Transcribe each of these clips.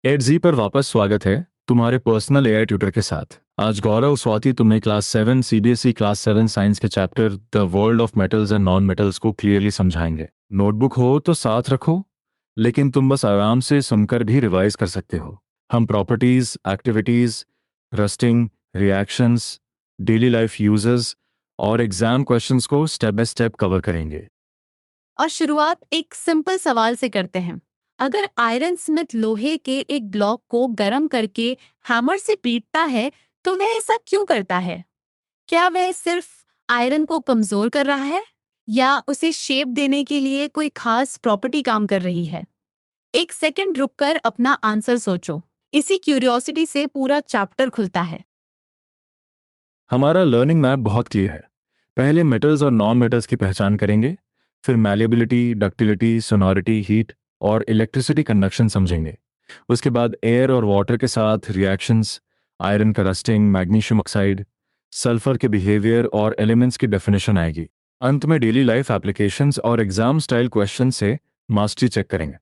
Add पर वापस स्वागत है तुम्हारे पर्सनल एआई ट्यूटर के साथ। आज गौरव स्वाति तुम्हें क्लास 7 सीबीएसई क्लास 7 साइंस के chapter the world of metals and non metals को क्लियरली समझाएंगे। नोटबुक हो तो साथ रखो, लेकिन तुम बस आराम से सुनकर भी रिवाइज कर सकते हो। हम properties, activities, rusting, reactions, daily life uses और एग्जाम क्वेश्चंस को स्टेप बाय स्टेप कवर करेंगे। और शुरुआत एक सिंपल सवाल से करते हैं। अगर आयरन स्मिथ लोहे के एक ब्लॉक को गर्म करके हैमर से पीटता है तो वह ऐसा क्यों करता है? क्या वह सिर्फ आयरन को कमजोर कर रहा है या उसे शेप देने के लिए कोई खास प्रॉपर्टी काम कर रही है? एक सेकंड रुककर अपना आंसर सोचो। इसी क्यूरियोसिटी से पूरा चैप्टर खुलता है। हमारा लर्निंग मैप बहुत क्लियर है। पहले मेटल्स और नॉन मेटल्स की पहचान करेंगे, फिर मैलिएबिलिटी, डक्टिलिटी, सोनोरिटी, हीट और इलेक्ट्रिसिटी कंडक्शन समझेंगे। उसके बाद एयर और वाटर के साथ रिएक्शंस, आयरन का रस्टिंग, मैग्नीशियम ऑक्साइड, सल्फर के बिहेवियर और एलिमेंट्स की डेफिनेशन आएगी। अंत में डेली लाइफ एप्लीकेशंस और एग्जाम स्टाइल क्वेश्चन से मास्टरी चेक करेंगे।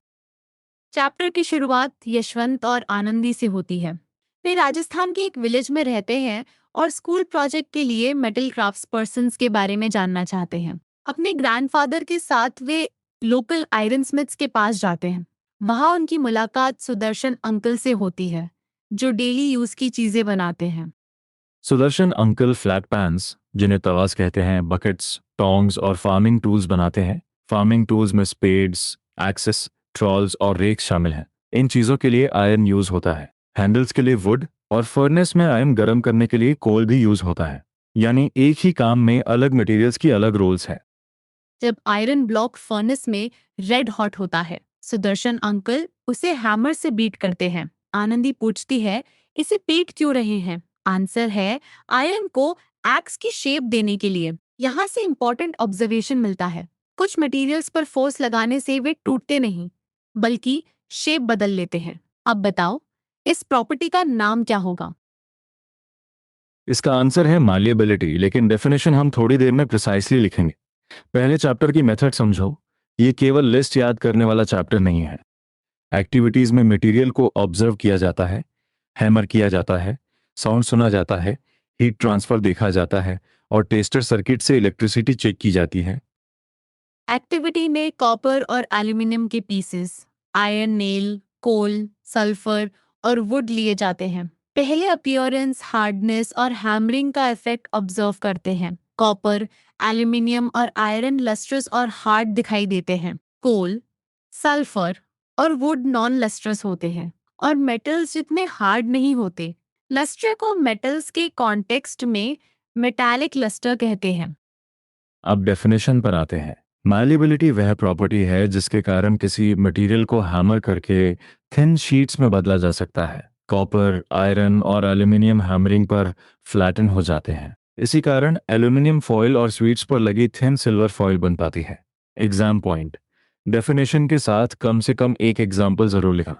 चैप्टर की शुरुआत यशवंत और आनंदी से होती है। वे राजस्थान के एक विलेज में रहते हैं और स्कूल प्रोजेक्ट के लिए मेटल क्राफ्ट्स पर्सन्स के बारे में जानना चाहते हैं। अपने ग्रैंडफादर के साथ वे लोकल आयरन स्मिथ्स के पास जाते हैं। वहां उनकी मुलाकात सुदर्शन अंकल से होती है, जो डेली यूज की चीजें बनाते हैं। सुदर्शन अंकल फ्लैट पैन्स, जिन्हें तवास कहते हैं, बकेट्स, टोंग्स और फार्मिंग टूल्स बनाते हैं। फार्मिंग टूल्स में स्पेड्स, एक्सेस, ट्रॉल्स और रेक्स शामिल हैं। इन चीज़ों के लिए आयरन यूज होता है। हैंडल्स के लिए वुड और फर्नेस में आयरन गर्म करने के लिए कोल भी यूज होता है। यानी एक ही काम में अलग मटेरियल्स की अलग रोल्स हैं। जब आयरन ब्लॉक फर्नेस में रेड हॉट होता है, सुदर्शन अंकल उसे हैमर से बीट करते हैं। आनंदी पूछती है, इसे पीट क्यों रहे हैं? आंसर है, आयरन को एक्स की शेप देने के लिए। यहाँ से इंपॉर्टेंट ऑब्जर्वेशन मिलता है। कुछ मटेरियल्स पर फोर्स लगाने से वे टूटते नहीं, बल्कि शेप बदल लेते हैं। अब बताओ, इस प्रॉपर्टी का नाम क्या होगा? इसका आंसर है मालिएबिलिटी, लेकिन डेफिनेशन हम थोड़ी देर में प्रिसाइसली लिखेंगे। पहले चैप्टर की मेथड समझो। ये केवल लिस्ट याद करने वाला चैप्टर नहीं है। एक्टिविटीज में मटेरियल को ऑब्जर्व किया जाता है, हैमर किया जाता है, साउंड सुना जाता है, हीट ट्रांसफर देखा जाता है और टेस्टर सर्किट से इलेक्ट्रिसिटी चेक की जाती है। एक्टिविटी में कॉपर और एल्यूमिनियम के पीसेस, आयरन नेल, कोल, सल्फर और वुड लिए जाते हैं। पहले अपीयरेंस, हार्डनेस और हैमरिंग का इफेक्ट ऑब्जर्व करते हैं। कॉपर, एल्यूमिनियम और आयरन लस्ट्रस और हार्ड दिखाई देते हैं। कोल, सल्फर और वुड नॉन लस्ट्रस होते हैं और मेटल्स जितने हार्ड नहीं होते। लस्टर को मेटल्स के कॉन्टेक्स्ट में मेटालिक लस्टर कहते हैं। अब डेफिनेशन पर आते हैं। मालिएबिलिटी वह प्रॉपर्टी है जिसके कारण किसी मटेरियल को हैमर करके थिन शीट्स में बदला जा सकता है। कॉपर, आयरन और एल्यूमिनियम हैमरिंग पर फ्लैटन हो जाते हैं। इसी कारण एल्यूमिनियम फॉयल और स्वीट्स पर लगी थिन सिल्वर फॉयल बन पाती है। एग्जाम पॉइंट, डेफिनेशन के साथ कम से कम एक एग्जाम्पल जरूर लिखा।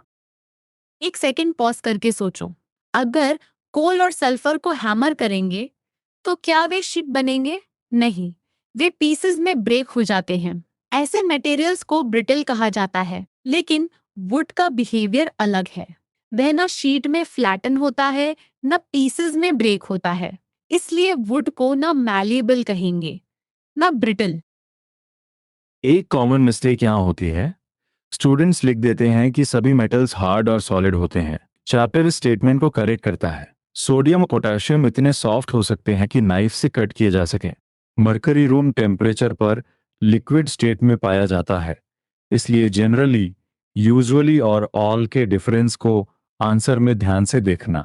एक सेकंड पॉज करके सोचो। अगर कोल और सल्फर को हैमर करेंगे तो क्या वे शीट बनेंगे? नहीं, वे पीसेस में ब्रेक हो जाते हैं। ऐसे मटेरियल्स को ब्रिटल कहा जाता है। लेकिन वुड का बिहेवियर अलग है। वह ना शीट में फ्लैटन होता है, न पीसेस में ब्रेक होता है। इसलिए वुड को ना मैलिएबल कहेंगे, ना ब्रिटल। एक कॉमन मिस्टेक यहाँ होती है। स्टूडेंट्स लिख देते हैं कि सभी मेटल्स हार्ड और सॉलिड होते हैं। चैप्टर इस स्टेटमेंट को करेक्ट करता है। सोडियम और पोटेशियम इतने सॉफ्ट हो सकते हैं कि नाइफ से कट किए जा सकें। मरकरी रूम टेम्परेचर पर लिक्विड स्टेट में पाया जाता है। इसलिए जनरली, यूजुअली और ऑल के डिफरेंस को आंसर में ध्यान से देखना।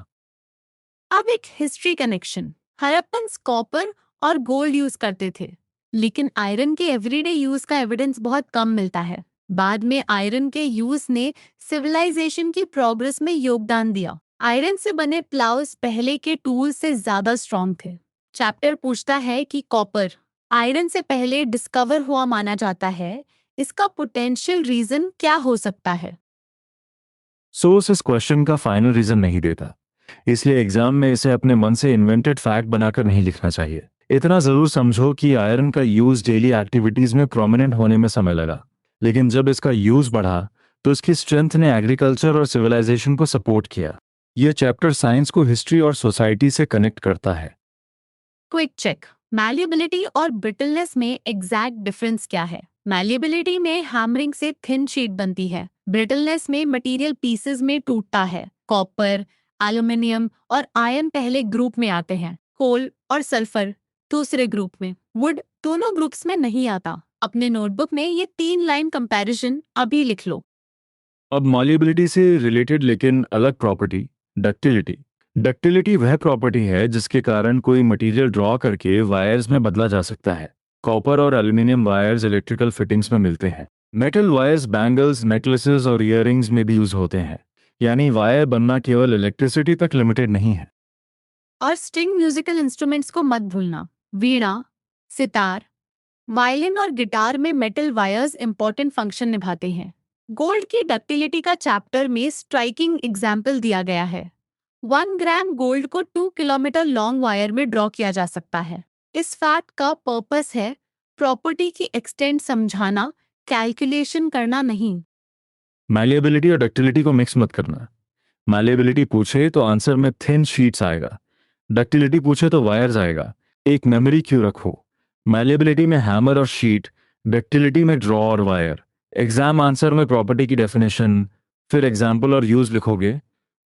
अब एक हिस्ट्री कनेक्शन। हड़प्पन कॉपर और गोल्ड यूज करते थे, लेकिन आयरन के एवरीडे यूज का एविडेंस बहुत कम मिलता है। बाद में आयरन के यूज ने सिविलाइजेशन की प्रोग्रेस में योगदान दिया। आयरन से बने प्लाउज पहले के टूल से ज्यादा स्ट्रॉन्ग थे। चैप्टर पूछता है कि कॉपर आयरन से पहले डिस्कवर हुआ माना जाता है। इसका पोटेंशियल रीजन क्या हो सकता है? सोर्स इस क्वेश्चन का फाइनल रीजन नहीं देता, इसलिए एग्जाम में इसे अपने मन से इन्वेंटेड फैक्ट बनाकर नहीं लिखना चाहिए। इतना जरूर समझो कि आयरन का यूज डेली एक्टिविटीज में प्रोमिनेंट होने में समय लगा, लेकिन जब इसका यूज बढ़ा तो इसकी स्ट्रेंथ ने एग्रीकल्चर और सिविलाइजेशन को सपोर्ट किया। यह चैप्टर साइंस को हिस्ट्री और सोसाइटी से कनेक्ट करता है। क्विक चेक, मैलिएबिलिटी और ब्रिटलनेस में एग्जैक्ट डिफरेंस क्या है? मैलिएबिलिटी में हैमरिंग से थिन शीट बनती है, ब्रिटलनेस में मटेरियल पीसेस में टूटता है। कॉपर, एल्यूमिनियम और आयरन पहले ग्रुप में आते हैं, कोल और सल्फर दूसरे ग्रुप में, वुड दोनों ग्रुप्स में नहीं आता। अपने नोटबुक में ये 3 लाइन कंपैरिजन अभी लिख लो। अब मॉल्युबिलिटी से रिलेटेड लेकिन अलग प्रॉपर्टी, डक्टिलिटी। डक्टिलिटी वह प्रॉपर्टी है जिसके कारण कोई मटेरियल ड्रॉ करके वायर्स में बदला जा सकता है। कॉपर और एल्यूमिनियम वायर्स इलेक्ट्रिकल फिटिंग्स में मिलते हैं। मेटल वायर्स बैंगल्स, नेकलेसेस और ईयरिंग्स में भी यूज होते हैं। यानी वायर बनना केवल इलेक्ट्रिसिटी तक लिमिटेड नहीं है। और स्ट्रिंग म्यूजिकल इंस्ट्रूमेंट्स को मत भूलना, वीणा, सितार, वायलिन और गिटार में मेटल वायर्स इंपॉर्टेंट फंक्शन निभाते हैं। गोल्ड की डक्टिलिटी का चैप्टर में स्ट्राइकिंग एग्जाम्पल दिया गया है। 1 ग्राम गोल्ड को 2 किलोमीटर लॉन्ग वायर में ड्रॉ किया जा सकता है। इस फैक्ट का पर्पस है प्रॉपर्टी की एक्सटेंट समझाना, कैलकुलेशन करना नहीं। मैलिएबिलिटी और डक्टिलिटी को मिक्स मत करना। मैलिएबिलिटी पूछे तो आंसर में थिन शीट्स आएगा, डक्टिलिटी पूछे तो वायर्स आएगा। एक मेमोरी क्यों रखो, मैलिएबिलिटी में हैमर और शीट, डक्टिलिटी में ड्रॉ और वायर। एग्जाम आंसर में प्रॉपर्टी की डेफिनेशन फिर एग्जाम्पल और यूज लिखोगे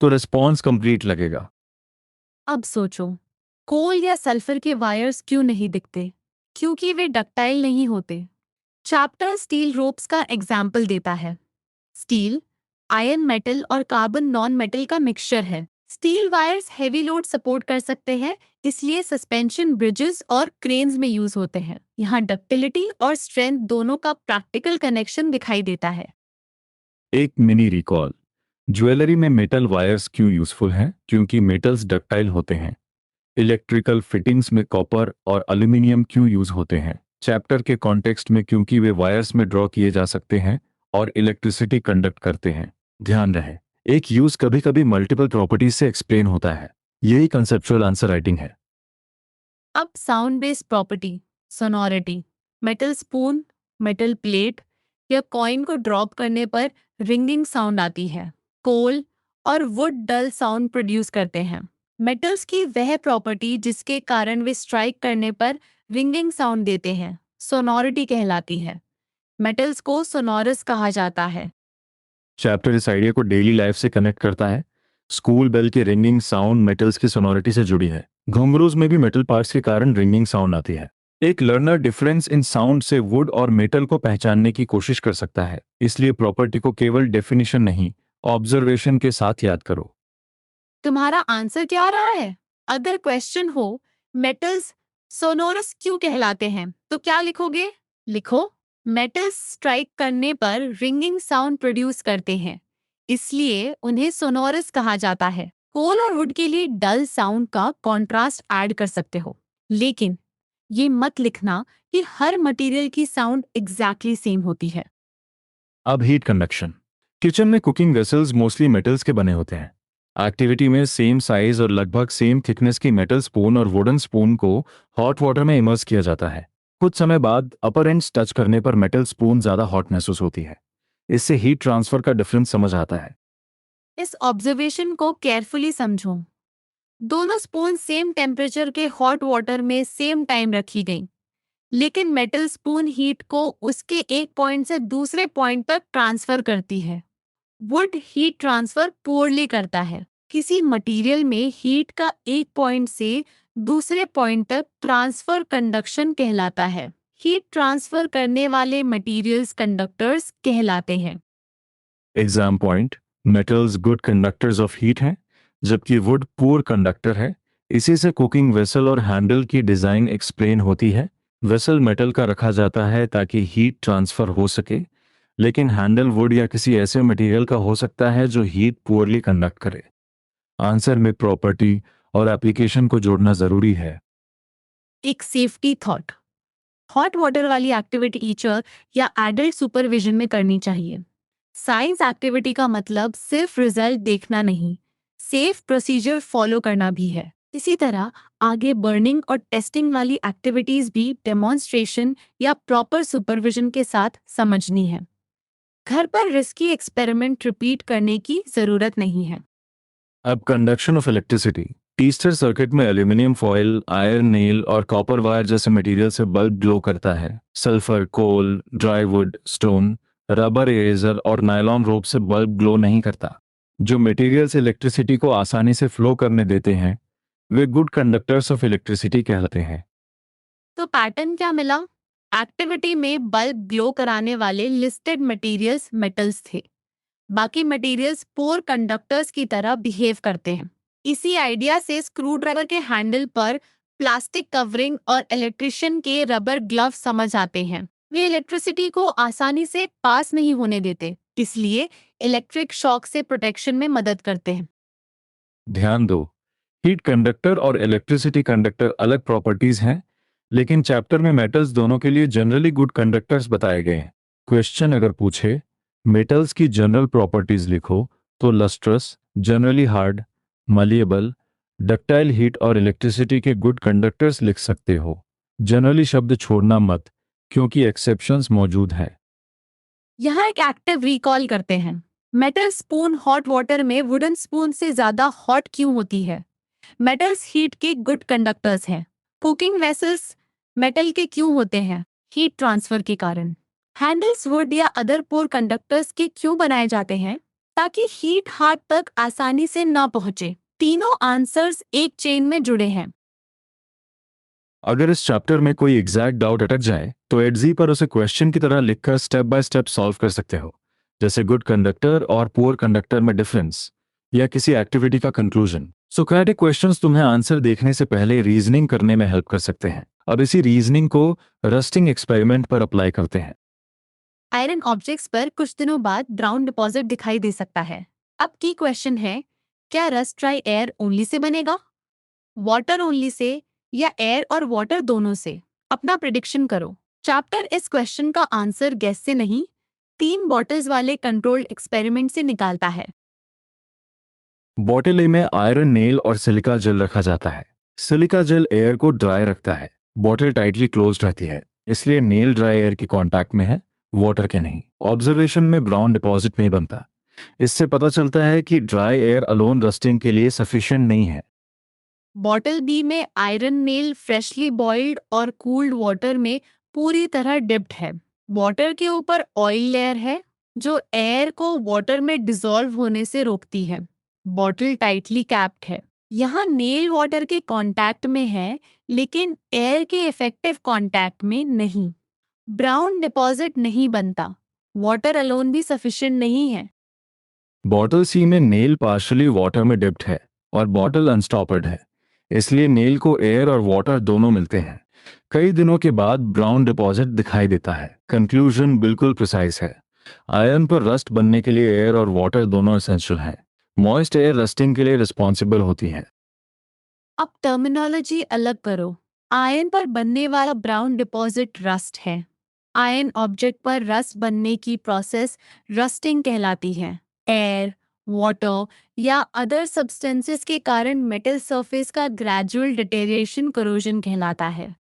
तो रिस्पॉन्स कंप्लीट लगेगा। अब सोचो, कोल या सल्फर के वायर्स क्यों नहीं दिखते? क्योंकि वे डक्टाइल नहीं होते। चैप्टर स्टील रोप्स का एग्जाम्पल देता है। स्टील आयरन मेटल और कार्बन नॉन मेटल का मिक्सचर है। Steel wires heavy load support कर सकते हैं, इसलिए सस्पेंशन ब्रिजेस और क्रेन्स में यूज होते हैं। यहाँ डक्टिलिटी और स्ट्रेंथ दोनों का प्रैक्टिकल कनेक्शन दिखाई देता है। एक मिनी रिकॉल, ज्वेलरी में मेटल वायर्स क्यों यूजफुल हैं? क्योंकि मेटल्स डक्टाइल होते हैं। इलेक्ट्रिकल फिटिंग्स में कॉपर और एल्यूमिनियम क्यों यूज होते हैं? चैप्टर के कॉन्टेक्स्ट में क्योंकि वे वायर्स में ड्रॉ किए जा सकते हैं और इलेक्ट्रिसिटी कंडक्ट करते हैं। ध्यान रहे, एक यूज कभी कभी मल्टीपल प्रॉपर्टीज से एक्सप्लेन होता है। यही कंसेप्चुअल आंसर राइटिंग है। अब sound based property, sonority. Metal spoon, metal plate या कॉइन को ड्रॉप करने पर रिंगिंग साउंड आती है। कोल और वुड डल साउंड प्रोड्यूस करते हैं। मेटल्स की वह प्रॉपर्टी जिसके कारण वे स्ट्राइक करने पर रिंगिंग साउंड देते हैं, सोनोरिटी कहलाती है। मेटल्स को सोनोरस कहा जाता है। चैप्टर इस आइडिया को डेली लाइफ से कनेक्ट करता है। स्कूल बेल की रिंगिंग साउंड मेटल्स की सोनोरिटी से जुड़ी है। घुंघरूज में भी मेटल पार्ट्स के कारण रिंगिंग साउंड आती है। एक लर्नर डिफरेंस इन साउंड से वुड और मेटल को पहचानने की कोशिश कर सकता है, इसलिए प्रॉपर्टी को केवल डेफिनेशन नहीं, ऑब्जर्वेशन के साथ याद करो। तुम्हारा आंसर क्या रहा है? अगर क्वेश्चन हो मेटल्स सोनोरस क्यों कहलाते हैं, तो क्या लिखोगे? लिखो, मेटल्स स्ट्राइक करने पर रिंगिंग साउंड प्रोड्यूस करते हैं, इसलिए उन्हें सोनोरस कहा जाता है। कोल और वुड के लिए डल साउंड का कॉन्ट्रास्ट ऐड कर सकते हो, लेकिन ये मत लिखना कि हर मटेरियल की साउंड एग्जैक्टली सेम होती है। अब हीट कंडक्शन। किचन में कुकिंग वेसल्स मोस्टली मेटल्स के बने होते हैं। एक्टिविटी में सेम साइज और लगभग सेम थिकनेस की मेटल स्पून और वुडन स्पून को हॉट वाटर में इमर्स किया जाता है। कुछ समय बाद अपर एंड्स टच करने पर मेटल स्पून ज्यादा हॉट महसूस होती है। इससे हीट ट्रांसफर का डिफरेंस समझ आता है। इस ऑब्जर्वेशन को केयरफुली समझो। दोनों स्पून सेम टेम्परेचर के हॉट वाटर में सेम टाइम रखी गई, लेकिन मेटल स्पून हीट को उसके एक पॉइंट से दूसरे पॉइंट तक ट्रांसफर करती है। वुड हीट ट्रांसफर पुअरली करता है। किसी मटेरियल में हीट का एक पॉइंट से दूसरे पॉइंट तक ट्रांसफर कंडक्शन कहलाता है। हीट ट्रांसफर करने वाले मटेरियल्स कंडक्टर्स कहलाते हैं। Exam point, metals good conductors of heat हैं, जबकि वुड पुअर कंडक्टर है। इसी से कुकिंग वेसल और हैंडल की डिजाइन एक्सप्लेन होती है। वेसल मेटल का रखा जाता है ताकि हीट ट्रांसफर हो सके, लेकिन हैंडल वुड या किसी ऐसे मटेरियल का हो सकता है जो हीट पुअरली कंडक्ट करे। आंसर में प्रॉपर्टी और एप्लीकेशन को जोड़ना जरूरी है। एक सेफ्टी थॉट, हॉट वाटर वाली एक्टिविटी टीचर या एडल्ट सुपरविजन में करनी चाहिए। साइंस एक्टिविटी का मतलब सिर्फ रिजल्ट देखना नहीं, सेफ प्रोसीजर फॉलो करना भी है। इसी तरह आगे बर्निंग और टेस्टिंग वाली एक्टिविटीज भी डेमोन्स्ट्रेशन या प्रॉपर सुपरविजन के साथ समझनी है। घर पर रिस्की एक्सपेरिमेंट रिपीट करने की जरूरत नहीं है। अब conduction of electricity. Tester circuit में एल्यूमिनियम फॉयल, आयरन नेल और कॉपर वायर जैसे मटेरियल से बल्ब ग्लो करता है। Sulphur, coal, dry wood, stone, rubber eraser और नायलॉन रोप से बल्ब ग्लो नहीं करता। जो मटेरियल्स इलेक्ट्रिसिटी को आसानी से फ्लो करने देते हैं वे गुड कंडक्टर्स ऑफ इलेक्ट्रिसिटी कहलाते हैं। तो पैटर्न क्या मिला? एक्टिविटी में बल्ब ग्लो कराने वाले लिस्टेड मटेरियल्स मेटल्स थे। बाकी मटेरियल्स पोर कंडक्टर्स की तरह बिहेव करते हैं। इसी आइडिया से स्क्रू ड्राइवर के हैंडल पर प्लास्टिक कवरिंग और इलेक्ट्रिशियन के रबर ग्लव समझ आते हैं। वे इलेक्ट्रिसिटी को आसानी से पास नहीं होने देते, इसलिए इलेक्ट्रिक शॉक से प्रोटेक्शन में मदद करते हैं। ध्यान दो, हीट कंडक्टर और इलेक्ट्रिसिटी कंडक्टर अलग प्रॉपर्टीज हैं, लेकिन चैप्टर में मेटल्स दोनों के लिए जनरली गुड कंडक्टर्स बताए गए हैं। क्वेश्चन अगर पूछे मेटल्स की जनरल प्रॉपर्टीज लिखो तो lustrous, generally hard, malleable, ductile, heat और इलेक्ट्रिसिटी के गुड कंडक्टर्स लिख सकते हो। जनरली शब्द छोड़ना मत, क्योंकि एक्सेप्शंस मौजूद हैं। यहाँ एक एक्टिव रिकॉल करते हैं। मेटल स्पून हॉट वाटर में वुडन स्पून से ज्यादा हॉट क्यों होती है? मेटल्स हीट के गुड कंडक्टर्स हैं। कुकिंग वेसल्स मेटल के क्यों होते हैं? हीट ट्रांसफर के कारण। हैंडल्स वुड या अदर पोर कंडक्टर्स के क्यों बनाए जाते हैं? ताकि हीट हाथ तक आसानी से ना पहुंचे। तीनों आंसर्स एक चेन में जुड़े हैं। अगर इस चैप्टर में कोई एग्जैक्ट डाउट अटक जाए तो एडजी पर उसे क्वेश्चन की तरह लिखकर स्टेप बाय स्टेप सॉल्व कर सकते हो, जैसे गुड कंडक्टर और पुअर कंडक्टर में डिफरेंस या किसी एक्टिविटी का कंक्लूजन। सोक्रेटिक क्वेश्चंस तुम्हें आंसर देखने से पहले रीजनिंग करने में हेल्प कर सकते हैं। अब इसी रीजनिंग को रस्टिंग एक्सपेरिमेंट पर अप्लाई करते हैं। आयरन ऑब्जेक्ट्स पर कुछ दिनों बाद ब्राउन डिपॉजिट दिखाई दे सकता है। अब की क्वेश्चन है, क्या rust dry air only say बनेगा, वाटर ओनली से, या एयर और वाटर दोनों से? अपना प्रिडिक्शन करो। चैप्टर इस क्वेश्चन का आंसर गैस से नहीं, 3 बॉटल्स वाले कंट्रोल्ड एक्सपेरिमेंट से निकालता है। बॉटल ए में आयरन नेल और सिलिका जेल रखा जाता है। सिलिका जेल एयर को ड्राई रखता है। बॉटल टाइटली क्लोज रहती है, इसलिए नेल ड्राई एयर के कांटेक्ट में है, वाटर के नहीं। ऑब्जर्वेशन में ब्राउन डिपॉजिट नहीं बनता। इससे पता चलता है कि ड्राई एयर अलोन रस्टिंग के लिए सफिशिएंट नहीं है। बॉटल बी में आयरन नेल फ्रेशली बॉइल्ड और कूल्ड वाटर में पूरी तरह डिप्ड है। वाटर के ऊपर ऑयल लेयर है जो एयर को वाटर में डिसॉल्व होने से रोकती है। बॉटल टाइटली कैप्ड है। यहाँ नेल वाटर के कांटेक्ट में है, लेकिन एयर के इफेक्टिव कांटेक्ट में नहीं। ब्राउन डिपॉजिट नहीं बनता। वाटर अलोन भी सफिशिएंट नहीं है। बॉटल सी में नेल पार्शली वाटर में डिप्ड है और बॉटल अनस्टॉपर्ड है, इसलिए नेल को एयर और वाटर दोनों मिलते हैं। कई दिनों के बाद ब्राउन डिपॉजिट दिखाई देता है। कंक्लूजन बिल्कुल प्रिसाइज है। आयरन पर रस्ट बनने के लिए एयर और वाटर दोनों एसेंशियल हैं। मॉइस्ट एयर रस्टिंग के लिए रिस्पॉन्सिबल होती है। अब टर्मिनोलॉजी अलग करो। आयन पर बनने वाला ब्राउन डिपॉजिट रस्ट है। आयन ऑब्जेक्ट पर रस्ट बनने की प्रोसेस रस्टिंग कहलाती है। एयर, वाटर या अदर सब्सटेंसेस के कारण मेटल सरफेस का ग्रेजुअल डिटेरिएशन करोजन कहलाता है।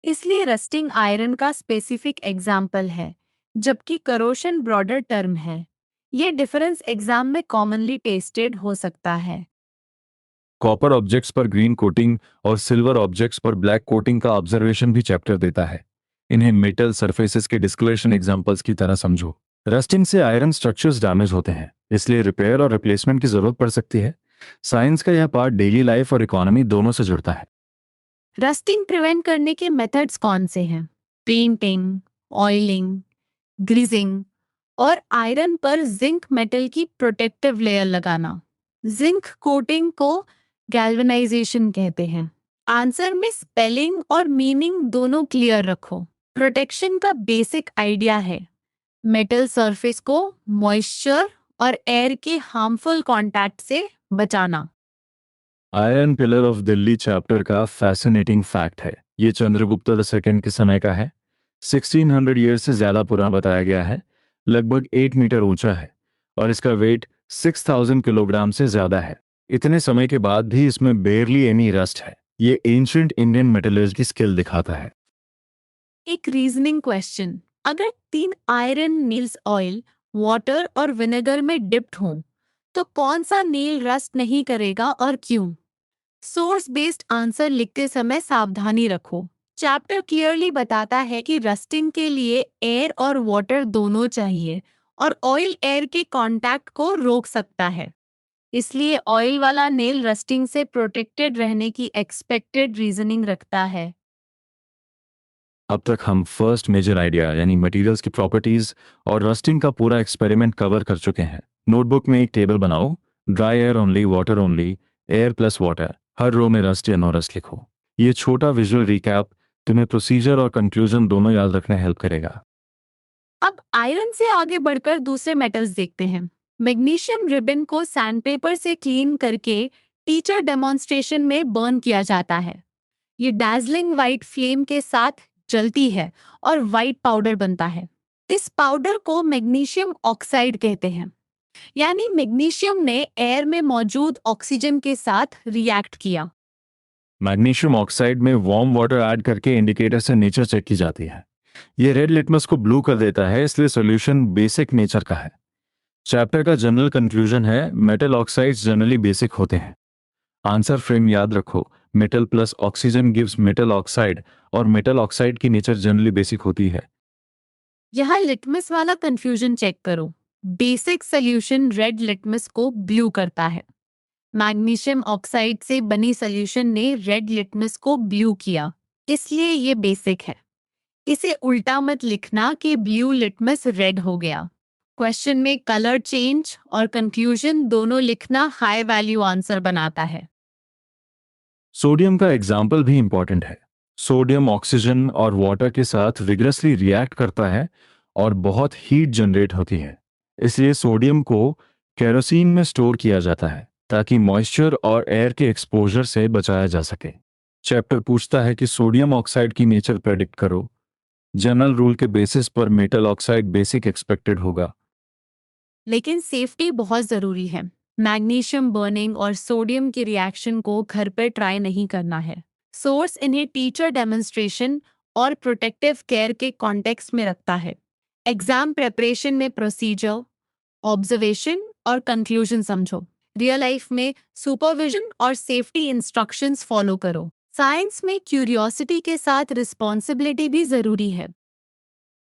इसलिए रस्टिंग आयरन का स्पेसिफिक एग्जाम्पल है, जबकि करोशन ब्रॉडर टर्म है। ये डिफरेंस एग्जाम में कॉमनली टेस्टेड हो सकता है। कॉपर ऑब्जेक्ट्स पर ग्रीन कोटिंग और सिल्वर ऑब्जेक्ट्स पर ब्लैक कोटिंग का ऑब्जर्वेशन भी चैप्टर देता है। इन्हें मेटल सरफेसेस के डिस्कलरेशन एग्जांपल्स की तरह समझो। रस्टिंग से आयरन स्ट्रक्चर्स डैमेज होते हैं, इसलिए रिपेयर और रिप्लेसमेंट की जरूरत पड़ सकती है। साइंस का यह पार्ट डेली लाइफ और इकोनॉमी दोनों से जुड़ता है। रस्टिंग प्रिवेंट करने के मेथड्स कौन से हैं? पेंटिंग, ऑयलिंग, ग्रीजिंग और आयरन पर जिंक मेटल की प्रोटेक्टिव लेयर लगाना। जिंक कोटिंग को गैल्वेनाइजेशन कहते हैं। आंसर में स्पेलिंग और मीनिंग दोनों क्लियर रखो। प्रोटेक्शन का बेसिक आइडिया है मेटल सरफेस को मॉइस्चर और एयर के हार्मफुल कांटेक्ट से बचाना। Iron pillar of Delhi chapter का फैसिनेटिंग फैक्ट है, ये चंद्रगुप्त II के समय का है। 1600 ईयर से ज्यादा पुराना बताया गया है। लगभग 8 मीटर ऊंचा है और इसका वेट 6000 किलोग्राम से ज्यादा है। इतने समय के बाद भी इसमें बेयरली एनी रस्ट है। ये एंशिएंट इंडियन मेटलर्जी की स्किल दिखाता है। एक रीजनिंग क्वेश्चन, अगर 3 आयरन नील्स ऑयल वाटर और विनेगर में डिप्ड हों, तो कौन सा नेल रस्ट नहीं करेगा और क्यों? सोर्स बेस्ड आंसर लिखते समय सावधानी रखो। चैप्टर क्लियरली बताता है कि रस्टिंग के लिए एयर और वाटर दोनों चाहिए और ऑयल एयर के कांटेक्ट को रोक सकता है। इसलिए ऑयल वाला नेल रस्टिंग से प्रोटेक्टेड रहने की एक्सपेक्टेड रीजनिंग रखता है। अब तक हम फर्स्ट मेजर आइडिया यानी मटेरियल्स की प्रॉपर्टीज और रस्टिंग का पूरा एक्सपेरिमेंट कवर कर चुके हैं। नोटबुक में एक टेबल बनाओ, dry air only, water only, air plus water. हर रो में रस्ट या नो रस्ट लिखो। ये छोटा विजुअल रिकैप तुम्हें प्रोसीजर और कंक्लूजन दोनों याद रखने हेल्प करेगा। अब आयरन से आगे बढ़कर दूसरे मेटल्स देखते हैं। मैग्नीशियम रिबन को सैंडपेपर से क्लीन करके टीचर डेमोन्स्ट्रेशन में बर्न किया जाता है। ये डैज़लिंग वाइट फ्लेम के साथ जलती है और वाइट पाउडर बनता है। इस पाउडर को मैग्नीशियम ऑक्साइड कहते हैं। यानी मैग्नीशियम ने एयर में मौजूद ऑक्सीजन के साथ रिएक्ट किया। मैग्नीशियम ऑक्साइड में वार्म वाटर ऐड करके इंडिकेटर से नेचर चेक की जाती है। ये रेड लिटमस को ब्लू कर देता है, इसलिए सॉल्यूशन बेसिक नेचर का है। चैप्टर का जनरल कंक्लूजन है मेटल ऑक्साइड्स जनरली बेसिक होते हैं। आंसर फ्रेम याद रखो, metal plus oxygen gives metal oxide और मेटल ऑक्साइड की नेचर जनरली बेसिक होती है। यहाँ लिटमस वाला कंफ्यूजन चेक करो। बेसिक सोल्यूशन रेड लिटमस को ब्लू करता है। मैग्नीशियम ऑक्साइड से बनी सोल्यूशन ने रेड लिटमस को ब्लू किया, इसलिए ये बेसिक है। इसे उल्टा मत लिखना कि ब्लू लिटमस रेड हो गया। क्वेश्चन में कलर चेंज और कंफ्यूजन दोनों लिखना हाई वैल्यू आंसर बनाता है। सोडियम का एग्जाम्पल भी इंपॉर्टेंट है। सोडियम ऑक्सीजन और वाटर के साथ विग्रसली रिएक्ट करता है और बहुत हीट जनरेट होती है। इसलिए सोडियम को केरोसिन में स्टोर किया जाता है ताकि मॉइस्चर और एयर के एक्सपोजर से बचाया जा सके। चैप्टर पूछता है कि सोडियम ऑक्साइड की नेचर प्रेडिक्ट करो। जनरल रूल के बेसिस पर मेटल ऑक्साइड बेसिक एक्सपेक्टेड होगा। लेकिन सेफ्टी बहुत जरूरी है। मैग्नीशियम बर्निंग और सोडियम की रिएक्शन को घर पर ट्राई नहीं करना है। सोर्स इन्हें टीचर डेमोन्स्ट्रेशन और प्रोटेक्टिव केयर के कॉन्टेक्स्ट में रखता है। एग्जाम प्रिपरेशन में प्रोसीजर, ऑब्जर्वेशन और कंक्लूजन समझो। रियल लाइफ में सुपरविजन और सेफ्टी इंस्ट्रक्शंस फॉलो करो। साइंस में क्यूरियोसिटी के साथ रिस्पॉन्सिबिलिटी भी जरूरी है।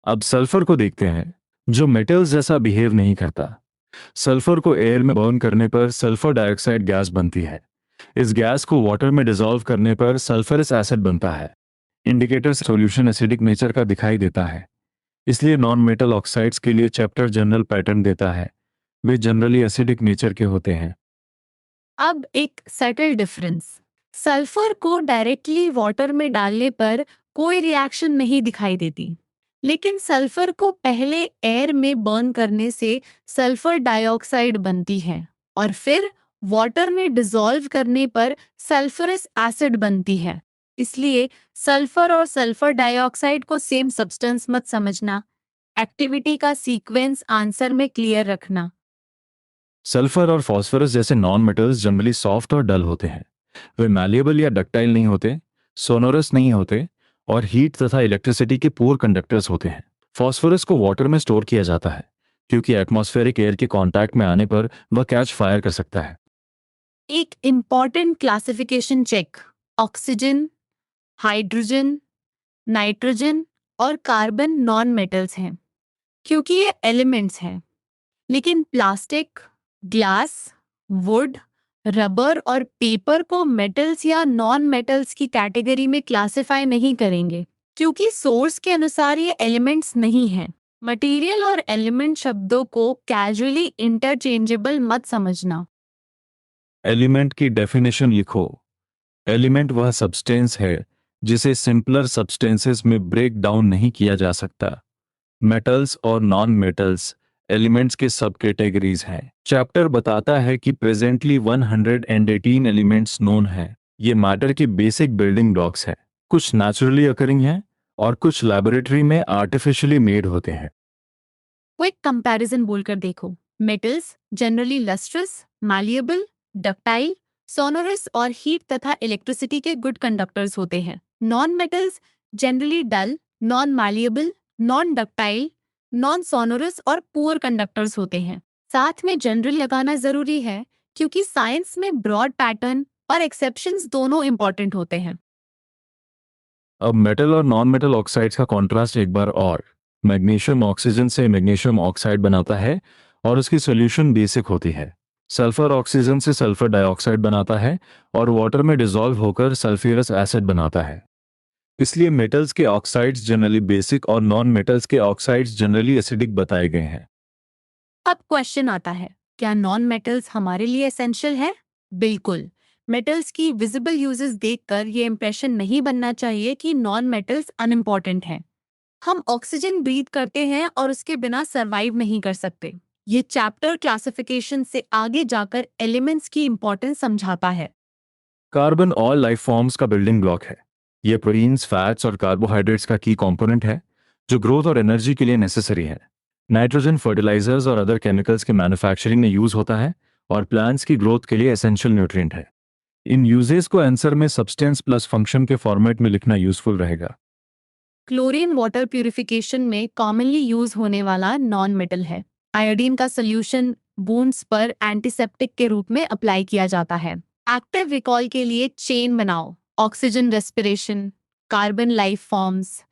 अब सल्फर को देखते हैं, जो मेटल्स जैसा बिहेव नहीं करता। सल्फर को एयर में बर्न करने पर सल्फर डाइऑक्साइड गैस बनती है। इस गैस को वाटर में डिसॉल्व करने पर सल्फरस एसिड बनता है। इंडिकेटर सॉल्यूशन एसिडिक नेचर का दिखाई देता है। इसलिए नॉन मेटल ऑक्साइड्स के लिए चैप्टर जनरल पैटर्न देता है। वे जनरली एसिडिक नेचर के होते हैं। अब एक सटल डिफरेंस। सल्फर को डायरेक्टली वाटर में डालने पर कोई रिएक्शन नहीं दिखाई देती, लेकिन सल्फर को पहले एयर में बर्न करने से सल्फर डाइऑक्साइड बनती है और फिर वाटर में डिसॉल्व करने पर सल्फरस एसिड बनती है। इसलिए सल्फर और सल्फर डाइऑक्साइड को सेम सब्सटेंस मत समझना। एक्टिविटी का सीक्वेंस आंसर में क्लियर रखना। सल्फर और फास्फोरस जैसे नॉन मेटल्स जनरली सॉफ्ट और डल होते हैं। वे मैलिएबल या डक्टाइल नहीं होते, सोनोरस नहीं होते और हीट तथा इलेक्ट्रिसिटी के पुअर कंडक्टर्स होते हैं। फास्फोरस को वाटर में स्टोर किया जाता है क्योंकि एटमॉस्फेरिक एयर के कांटेक्ट में आने पर वह कैच फायर कर सकता है। एक important classification check. Oxygen, hydrogen, nitrogen और कार्बन नॉन मेटल्स हैं क्योंकि ये एलिमेंट्स हैं। लेकिन प्लास्टिक, ग्लास, वुड, रबर और पेपर को मेटल्स या नॉन मेटल्स की कैटेगरी में क्लासिफाई नहीं करेंगे क्योंकि सोर्स के अनुसार ये एलिमेंट्स नहीं हैं। मटेरियल और एलिमेंट शब्दों को कैजुअली इंटरचेंजेबल मत समझना। एलिमेंट की डेफिनेशन लिखो। एलिमेंट वह सब्सटेंस है जिसे सिंपलर सब्सटेंसेस में ब्रेक डाउन नहीं किया जा सकता। मेटल्स और नॉन मेटल्स एलिमेंट्स के सब कैटेगरीज हैं। चैप्टर बताता है कि प्रेजेंटली 118 एलिमेंट्स नोन हैं। ये मैटर के बेसिक बिल्डिंग ब्लॉक्स हैं। कुछ नेचुरली अकरिंग हैं और कुछ लैबोरेटरी में आर्टिफिशियली मेड होते हैं। क्विक कंपैरिजन बोलकर देखो। Metals generally lustrous, malleable, ductile, sonorous और हीट तथा इलेक्ट्रिसिटी के गुड कंडक्टर्स होते हैं। Non metals generally dull, non malleable, non ductile, non sonorous और पुअर कंडक्टर्स होते हैं। साथ में जनरल लगाना जरूरी है क्योंकि साइंस में ब्रॉड पैटर्न और एक्सेप्शंस दोनों इंपॉर्टेंट होते हैं। अब मेटल और नॉन मेटल ऑक्साइड्स का कॉन्ट्रास्ट एक बार और। मैग्नीशियम ऑक्सीजन से मैग्नीशियम ऑक्साइड बनाता है और उसकी सॉल्यूशन बेसिक होती है। सल्फर ऑक्सीजन से सल्फर डाइऑक्साइड बनाता है और वाटर में डिसॉल्व होकर सल्फ्यूरस एसिड बनाता है। इसलिए मेटल्स के ऑक्साइड्स जनरली बेसिक और नॉन मेटल्स के ऑक्साइड्स जनरली एसिडिक बताए गए हैं। अब क्वेश्चन आता है, क्या नॉन मेटल्स हमारे लिए एसेंशियल है? बिल्कुल। मेटल्स की विजिबल यूजेस देखकर ये इंप्रेशन नहीं बनना चाहिए कि नॉन मेटल्स अनइम्पॉर्टेंट हैं। हम ऑक्सीजन ब्रीथ करते हैं और उसके बिना सरवाइव नहीं कर सकते। ये चैप्टर क्लासिफिकेशन से आगे जाकर एलिमेंट्स की इंपॉर्टेंस समझाता है। कार्बन ऑल लाइफ फॉर्म्स का बिल्डिंग ब्लॉक है। ये प्रोटीन्स, फैट्स और कार्बोहाइड्रेट्स का की कंपोनेंट है जो ग्रोथ और एनर्जी के लिए नेसेसरी है। नाइट्रोजन फर्टिलाइजर्स और अदर केमिकल्स के मैन्युफैक्चरिंग में यूज होता है और प्लांट्स की ग्रोथ के लिए एसेंशियल न्यूट्रिएंट है। इन यूजेस को आंसर में सब्सटेंस प्लस फंक्शन के फॉर्मेट में लिखना यूजफुल रहेगा। क्लोरीन वाटर प्यूरिफिकेशन में कॉमनली यूज होने वाला नॉन मेटल है। आयोडीन का सोल्यूशन वुंड्स पर एंटीसेप्टिक के रूप में अप्लाई किया जाता है। एक्टिव रिकॉल के लिए चेन बनाओ, oxygen respiration, carbon life forms,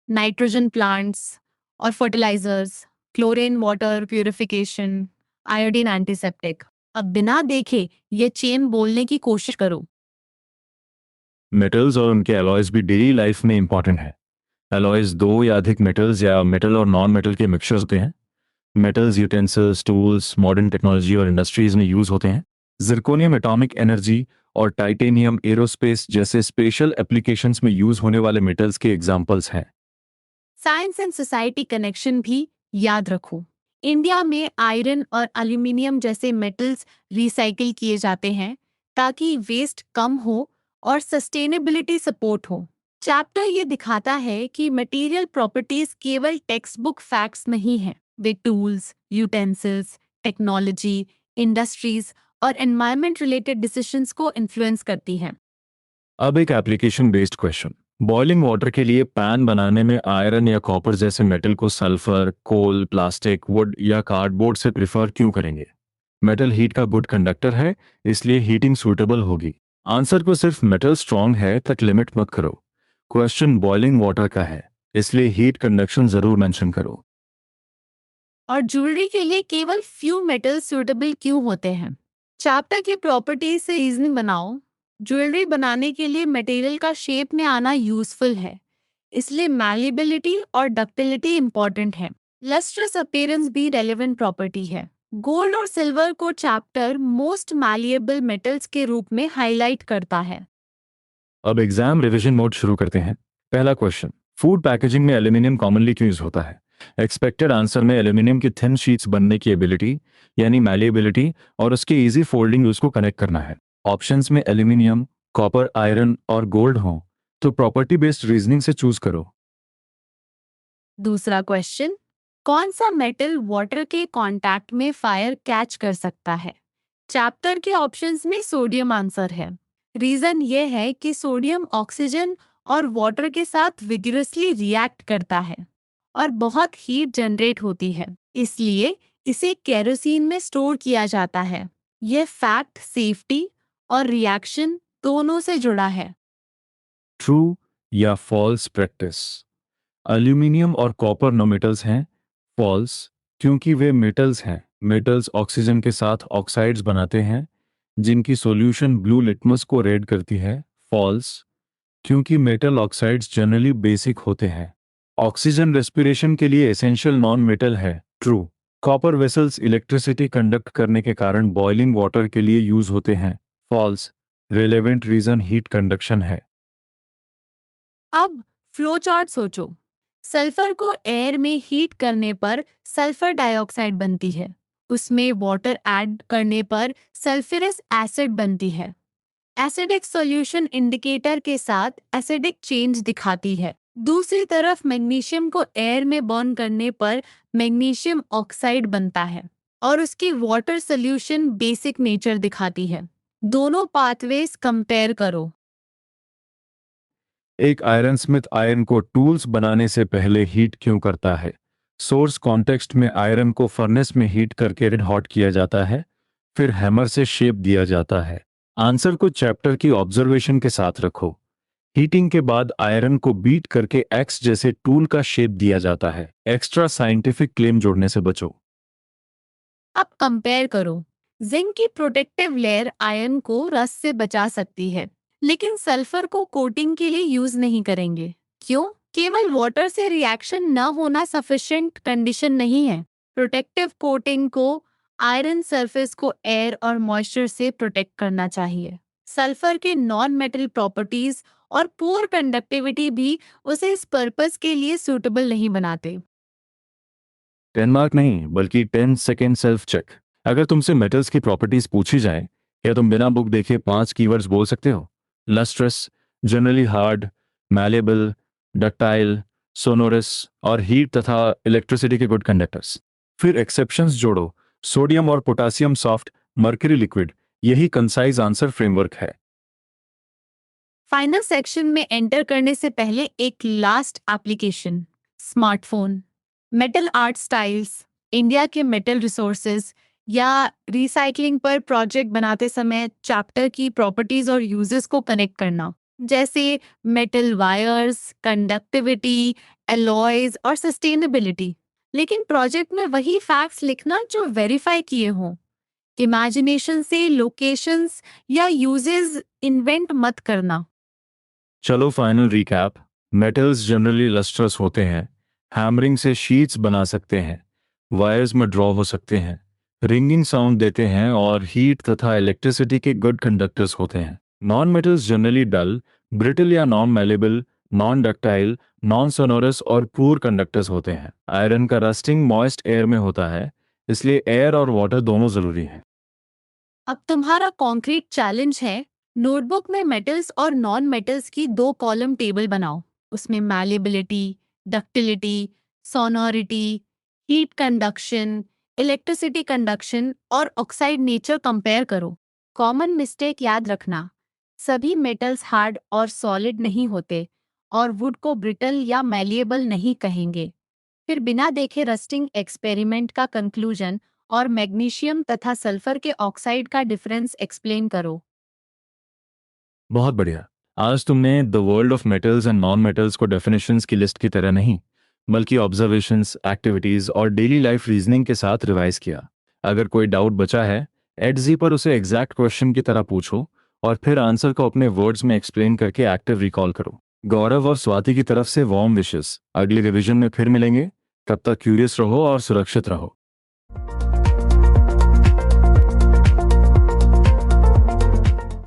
nitrogen plants और fertilisers, chlorine water purification, iodine antiseptic. अब बिना देखे ये चेन बोलने की कोशिश करो। मेटल्स और उनके अलॉयज भी डेली लाइफ में इंपॉर्टेंट है। अलॉयज दो या अधिक मेटल्स या मेटल और नॉन मेटल के मिक्सचर्स होते हैं। Metals utensils, tools, modern technology और इंडस्ट्रीज में यूज होते हैं। जिरकोनियम एटॉमिक एनर्जी और टाइटेनियम एरोस्पेस जैसे स्पेशल एप्लीकेशंस में यूज होने वाले मेटल्स के एग्जांपल्स हैं। साइंस एंड सोसाइटी कनेक्शन भी याद रखो। इंडिया में आयरन और एल्यूमिनियम जैसे मेटल्स रिसाइकिल किए जाते हैं ताकि वेस्ट कम हो और सस्टेनेबिलिटी सपोर्ट हो। चैप्टर ये दिखाता है कि मटेरियल प्रॉपर्टीज केवल टेक्स्ट बुक फैक्ट्स नहीं हैं, वे टूल्स, यूटेंसिल्स, टेक्नोलॉजी, इंडस्ट्रीज और एनवायरमेंट रिलेटेड डिसीजंस को इन्फ्लुएंस करती हैं। अब एक application based question. Boiling water के लिए पैन बनाने में आयरन या कॉपर जैसे मेटल को सल्फर, कोल, प्लास्टिक, वुड या कार्डबोर्ड से प्रिफर क्यों करेंगे? मेटल हीट का गुड कंडक्टर है, इसलिए हीटिंग सूटेबल होगी। आंसर को सिर्फ मेटल स्ट्रांग है तक लिमिट मत करो। क्वेश्चन बॉइलिंग वाटर का है, इसलिए हीट कंडक्शन जरूर मेंशन करो। और ज्वेलरी के लिए केवल फ्यू मेटल सूटेबल क्यों होते हैं? चैप्टर की प्रॉपर्टीज से रीजनिंग बनाओ। ज्वेलरी बनाने के लिए मटेरियल का शेप में आना यूजफुल है, इसलिए मैलिएबिलिटी और डक्टिलिटी इंपॉर्टेंट है। लस्ट्रस अपीयरेंस भी रेलेवेंट प्रॉपर्टी है। गोल्ड और सिल्वर को चैप्टर मोस्ट मैलिएबल मेटल्स के रूप में हाईलाइट करता है। अब एग्जाम रिवीजन मोड शुरू करते हैं। पहला क्वेश्चन, फूड पैकेजिंग में एल्यूमिनियम कॉमनली क्यों यूज होता है? एक्सपेक्टेड आंसर में एल्यूमिनियम की थिन शीट्स बनने की एबिलिटी यानी मैलिएबिलिटी और उसके इजी फोल्डिंग उसको कनेक्ट करना है। ऑप्शंस में एल्यूमिनियम, कॉपर, आयरन और गोल्ड हो तो प्रॉपर्टी बेस्ड रीजनिंग से चूज करो। दूसरा क्वेश्चन, कौन सा मेटल वाटर के कांटेक्ट में फायर कैच कर सकता है? चैप्टर के ऑप्शंस में सोडियम आंसर है। रीजन ये है कि सोडियम ऑक्सीजन और वाटर के साथ विगरसली रिएक्ट करता है और बहुत हीट जनरेट होती है, इसलिए इसे केरोसिन में स्टोर किया जाता है। यह फैक्ट सेफ्टी और रिएक्शन दोनों से जुड़ा है। ट्रू या फॉल्स प्रैक्टिस? एल्यूमिनियम और कॉपर नो मेटल्स हैं। फॉल्स, क्योंकि वे मेटल्स हैं। मेटल्स ऑक्सीजन के साथ ऑक्साइड्स बनाते हैं जिनकी सॉल्यूशन ब्लू लिटमस को रेड करती है। फॉल्स, क्योंकि मेटल ऑक्साइड्स जनरली बेसिक होते हैं। ऑक्सीजन रेस्पिरेशन के लिए एसेंशियल नॉन मेटल है। True, copper vessels electricity conduct करने के कारण बॉइलिंग वाटर के लिए यूज होते हैं। False, relevant reason heat conduction है। अब फ्लो चार्ट सोचो। सल्फर को एयर में हीट करने पर सल्फर डाइऑक्साइड बनती है। उसमें वाटर ऐड करने पर सल्फ्यूरस एसिड बनती है। एसिडिक सॉल्यूशन इंडिकेटर के साथ एसिडिक चेंज दिखाती है। दूसरी तरफ मैग्नीशियम को एयर में बर्न करने पर मैग्नीशियम ऑक्साइड बनता है और उसकी वाटर सॉल्यूशन बेसिक नेचर दिखाती है। दोनों पाथवेज कंपेयर करो। एक आयरन स्मिथ आयरन को टूल्स बनाने से पहले हीट क्यों करता है? सोर्स कॉन्टेक्स्ट में आयरन को फर्नेस में हीट करके रेड हॉट किया जाता है, फिर हैमर से शेप दिया जाता है। आंसर को चैप्टर की ऑब्जर्वेशन के साथ रखो। हीटिंग के बाद आयरन को बीट करके एक्स जैसे टूल का शेप दिया जाता है। एक्स्ट्रा साइंटिफिक क्लेम जोड़ने से बचो। अब कंपेयर करो। जिंक की प्रोटेक्टिव लेयर आयरन को रस्ट से बचा सकती है, लेकिन सल्फर को कोटिंग के लिए यूज नहीं करेंगे। क्यों? केवल वाटर से रिएक्शन न होना सफिशिएंट कंडीशन नहीं है। प्रोटेक्टिव कोटिंग को आयरन सरफेस को एयर और मॉइस्चर से प्रोटेक्ट करना चाहिए। सल्फर के नॉन मेटल प्रॉपर्टीज और पुअर कंडक्टिविटी भी उसे इस पर्पस के लिए सूटेबल नहीं बनाते। 10 मार्क नहीं, बल्कि 10 सेकेंड सेल्फ चेक। अगर तुमसे मेटल्स की प्रॉपर्टीज पूछी जाए, क्या तुम बिना बुक देखे 5 कीवर्ड्स बोल सकते हो? Lustrous, generally hard, malleable, ductile, sonorous और हीट तथा इलेक्ट्रिसिटी के गुड कंडक्टर्स। फिर एक्सेप्शंस जोड़ो। सोडियम और पोटासियम सॉफ्ट, मर्क्यूरी लिक्विड। यही कंसाइज आंसर फ्रेमवर्क है। फाइनल सेक्शन में एंटर करने से पहले एक last application. Smartphone, metal art styles, India के मेटल रिसोर्सेज या रिसाइकलिंग पर प्रोजेक्ट बनाते समय चैप्टर की प्रॉपर्टीज और यूजेस को कनेक्ट करना, जैसे मेटल वायर्स, कंडक्टिविटी, एलॉयज और सस्टेनेबिलिटी। लेकिन प्रोजेक्ट में वही फैक्ट्स लिखना जो वेरीफाई किए हों। इमेजिनेशन से लोकेशंस या यूजेस इन्वेंट मत करना। चलो final recap. Metals generally lustrous होते हैं, हैमरिंग से शीट्स बना सकते हैं, वायर्स में ड्रॉ हो सकते हैं, रिंगिंग साउंड देते हैं और हीट तथा इलेक्ट्रिसिटी के गुड कंडक्टर्स होते हैं। नॉन मेटल्स जनरली डल, ब्रिटल या non malleable, non ductile, non sonorous और पुअर कंडक्टर्स होते हैं। आयरन का रस्टिंग मॉइस्ट एयर में होता है, इसलिए एयर और वाटर दोनों जरूरी हैं। अब तुम्हारा कॉन्क्रीट चैलेंज है, नोटबुक में मेटल्स और नॉन मेटल्स की 2 कॉलम टेबल बनाओ। उसमें malleability, ductility, sonority, heat conduction, electricity conduction और ऑक्साइड नेचर कंपेयर करो। कॉमन मिस्टेक याद रखना, सभी मेटल्स हार्ड और सॉलिड नहीं होते और वुड को ब्रिटल या मैलिएबल नहीं कहेंगे। फिर बिना देखे रस्टिंग एक्सपेरिमेंट का कंक्लूजन और मैग्नीशियम तथा सल्फर के ऑक्साइड का डिफरेंस एक्सप्लेन करो। बहुत बढ़िया। आज तुमने the world of metals and non metals को डेफिनेशंस की लिस्ट की तरह नहीं, बल्कि ऑब्जर्वेशंस, एक्टिविटीज और डेली लाइफ रीजनिंग के साथ रिवाइज किया। अगर कोई डाउट बचा है, एडजी पर उसे एग्जैक्ट क्वेश्चन की तरह पूछो और फिर आंसर को अपने वर्ड्स में एक्सप्लेन करके एक्टिव रिकॉल करो। गौरव और स्वाति की तरफ से वार्म विशेस। अगली रिवीजन में फिर मिलेंगे। तब तक क्यूरियस रहो और सुरक्षित रहो।